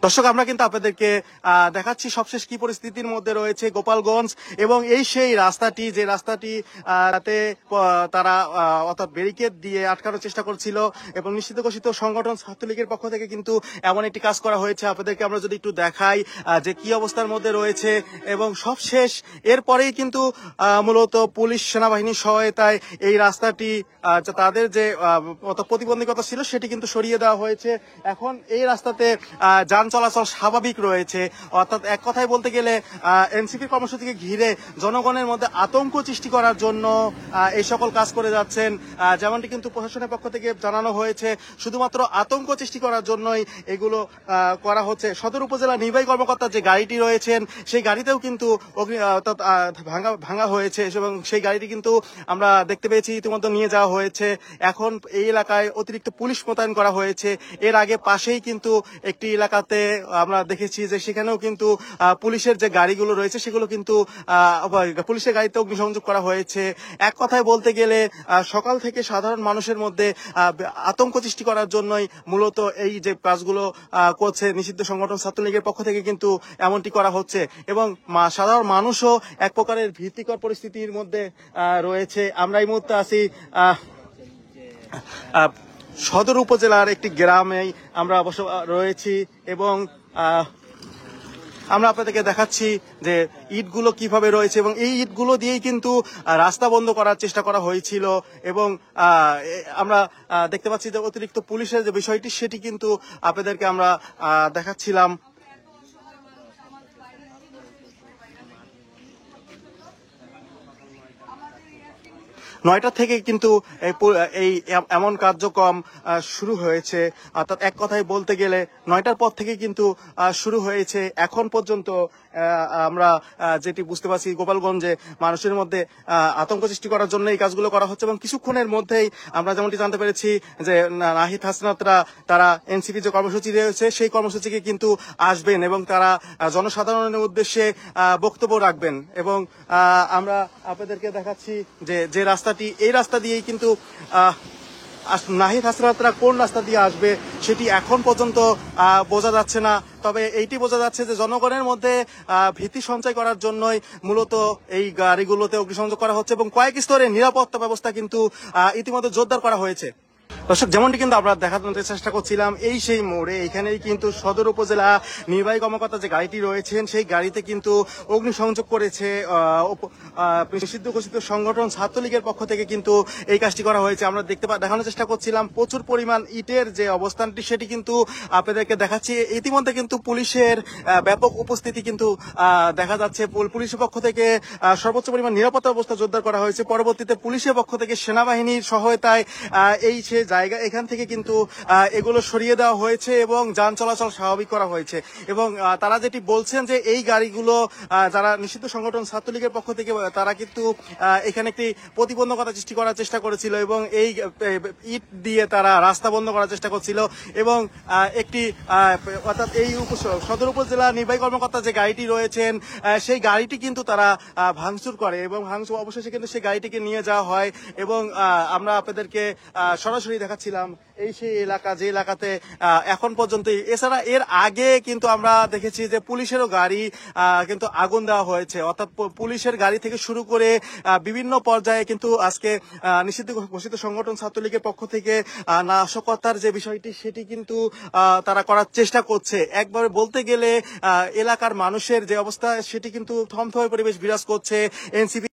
দর্শক, আমরা কিন্তু আপনাদেরকে দেখাচ্ছি সবশেষ কি পরিস্থিতির মধ্যে রয়েছে গোপালগঞ্জ এবং এই সেই রাস্তাটি, যে রাস্তাটি রাতে তারা অর্থাৎ ব্যারিকেড দিয়ে আটকানোর চেষ্টা করছিল এবং নিষিদ্ধ ঘোষিত সংগঠন ছাত্রলীগের পক্ষ থেকে কিন্তু এমন একটি কাজ করা হয়েছে। আপনাদেরকে আমরা যদি একটু দেখাই যে কি অবস্থার মধ্যে রয়েছে এবং সবশেষ এরপরেই কিন্তু মূলত পুলিশ সেনাবাহিনীর সহায়তায় এই রাস্তাটি তাদের যে প্রতিবন্ধকতা ছিল সেটি কিন্তু সরিয়ে দেওয়া হয়েছে। এখন এই রাস্তাতে যান চলাচল স্বাভাবিক রয়েছে। অর্থাৎ এক কথায় বলতে গেলে এনসিপি কর্মসূচিকে ঘিরে জনগণের মধ্যে আতঙ্ক সৃষ্টি করার জন্য এই সকল কাজ করে যাচ্ছেন। যেমনটি কিন্তু প্রশাসনের পক্ষ থেকে জানানো হয়েছে, শুধুমাত্র আতঙ্ক সৃষ্টি করার জন্যই এগুলো করা হচ্ছে। সদর উপজেলা নির্বাহী কর্মকর্তা যে গাড়িটি রয়েছেন সেই গাড়িতেও কিন্তু ভাঙা হয়েছে এবং সেই গাড়িটি কিন্তু আমরা দেখতে পেয়েছি ইতিমধ্যে নিয়ে যাওয়া হয়েছে। এখন এই এলাকায় অতিরিক্ত পুলিশ মোতায়েন করা হয়েছে। এর আগে পাশেই কিন্তু একটি এলাকাতে আমরা দেখেছি যে সেখানেও কিন্তু পুলিশের যে গাড়িগুলো রয়েছে সেগুলো কিন্তু পুলিশের গাড়িতে অগ্নিসংযোগ করা হয়েছে। এক কথায় বলতে গেলে সকাল থেকে সাধারণ মানুষের মধ্যে আতঙ্ক সৃষ্টি করার জন্যই মূলত এই যে কাজগুলো করছে নিষিদ্ধ সংগঠন ছাত্রলীগের পক্ষ থেকে কিন্তু এমনটি করা হচ্ছে এবং সাধারণ মানুষও এক প্রকারের ভীতিকর পরিস্থিতির মধ্যে রয়েছে। আমরা এই মুহূর্তে আছি সদর উপজেলার একটি গ্রামেই আমরা অবশ্য রয়েছি এবং আমরা আপনাদেরকে দেখাচ্ছি যে ইটগুলো কিভাবে রয়েছে এবং এই ইটগুলো দিয়েই কিন্তু রাস্তা বন্ধ করার চেষ্টা করা হয়েছিল এবং আমরা দেখতে পাচ্ছি যে অতিরিক্ত পুলিশের যে বিষয়টি সেটি কিন্তু আপনাদেরকে আমরা দেখাচ্ছিলাম। নয়টা থেকে কিন্তু এই এমন কার্যক্রম শুরু হয়েছে। অর্থাৎ এক কথায় বলতে গেলে 9টার পর থেকে কিন্তু শুরু হয়েছে। এখন পর্যন্ত আমরা যেটি বুঝতে পারছি গোপালগঞ্জে মানুষের মধ্যে আতঙ্ক সৃষ্টি করার জন্য এই কাজগুলো করা হচ্ছে এবং কিছুক্ষণের মধ্যেই আমরা যেমনটি জানতে পেরেছি যে নাহিদ হাসনাতরা তারা এনসিপি যে কর্মসূচি রয়েছে সেই কর্মসূচিকে কিন্তু আসবেন এবং তারা জনসাধারণের উদ্দেশ্যে বক্তব্য রাখবেন এবং আমরা আপনাদেরকে দেখাচ্ছি যে রাস্তাটি, এই রাস্তা দিয়েই কিন্তু নাহিদ হাসনাতরা কোন রাস্তা দিয়ে আসবে সেটি এখন পর্যন্ত বোঝা যাচ্ছে না। তবে এইটি বোঝা যাচ্ছে যে জনগণের মধ্যে ভীতি সঞ্চয় করার জন্যই মূলত এই গাড়িগুলোতে অগ্নিসংযোগ করা হচ্ছে এবং কয়েক স্তরে নিরাপত্তা ব্যবস্থা কিন্তু ইতিমধ্যে জোরদার করা হয়েছে। দর্শক, যেমনটি কিন্তু আমরা দেখাতে চেষ্টা করছিলাম এই সেই মোড়ে এখানেই কিন্তু সদর উপজেলা নির্বাহী কর্মকর্তা যে গাড়িটি রয়েছেন সেই গাড়িতে কিন্তু অগ্নিসংযোগ করেছে নিষিদ্ধ ঘোষিত সংগঠন ছাত্রলীগের পক্ষ থেকে কিন্তু এই কাজটি করা হয়েছে। আমরা দেখানোর চেষ্টা করছিলাম প্রচুর পরিমাণ ইটের যে অবস্থানটি সেটি কিন্তু আপনাদেরকে দেখাচ্ছি। ইতিমধ্যে কিন্তু পুলিশের ব্যাপক উপস্থিতি কিন্তু দেখা যাচ্ছে। পুলিশের পক্ষ থেকে সর্বোচ্চ পরিমাণ নিরাপত্তা ব্যবস্থা জোরদার করা হয়েছে। পরবর্তীতে পুলিশের পক্ষ থেকে সেনাবাহিনীর সহায়তায় এই সে জায়গা এখান থেকে কিন্তু এগুলো সরিয়ে দেওয়া হয়েছে এবং যান চলাচল স্বাভাবিক করা হয়েছে এবং তারা যেটি বলছেন যে এই গাড়িগুলো যারা নিষিদ্ধ সংগঠন ছাত্রলীগের পক্ষ থেকে তারা কিন্তু এখানে একটি প্রতিবন্ধকতা সৃষ্টি করার চেষ্টা করেছিল এবং এই ইট দিয়ে তারা রাস্তা বন্ধ করার চেষ্টা করছিল এবং একটি অর্থাৎ এই সদর উপজেলা নির্বাহী কর্মকর্তা যে গাড়িটি রয়েছেন সেই গাড়িটি কিন্তু তারা ভাঙচুর করে এবং অবশেষে কিন্তু সেই গাড়িটিকে নিয়ে যাওয়া হয় এবং আমরা আপনাদেরকে সরাসরি দেখাচ্ছিলাম এই সেই এলাকা যে এলাকাতে এখন পর্যন্ত। এছাড়া এর আগে কিন্তু আমরা দেখেছি যে পুলিশেরও গাড়ি কিন্তু আগুন দেওয়া হয়েছে। অর্থাৎ পুলিশের গাড়ি থেকে শুরু করে বিভিন্ন পর্যায়ে কিন্তু আজকে নিষিদ্ধ ঘোষিত সংগঠন ছাত্রলীগের পক্ষ থেকে নাশকতার যে বিষয়টি সেটি কিন্তু তারা করার চেষ্টা করছে। একবারে বলতে গেলে এলাকার মানুষের যে অবস্থা সেটি কিন্তু থমথমে পরিবেশ বিরাজ করছে। এনসিপি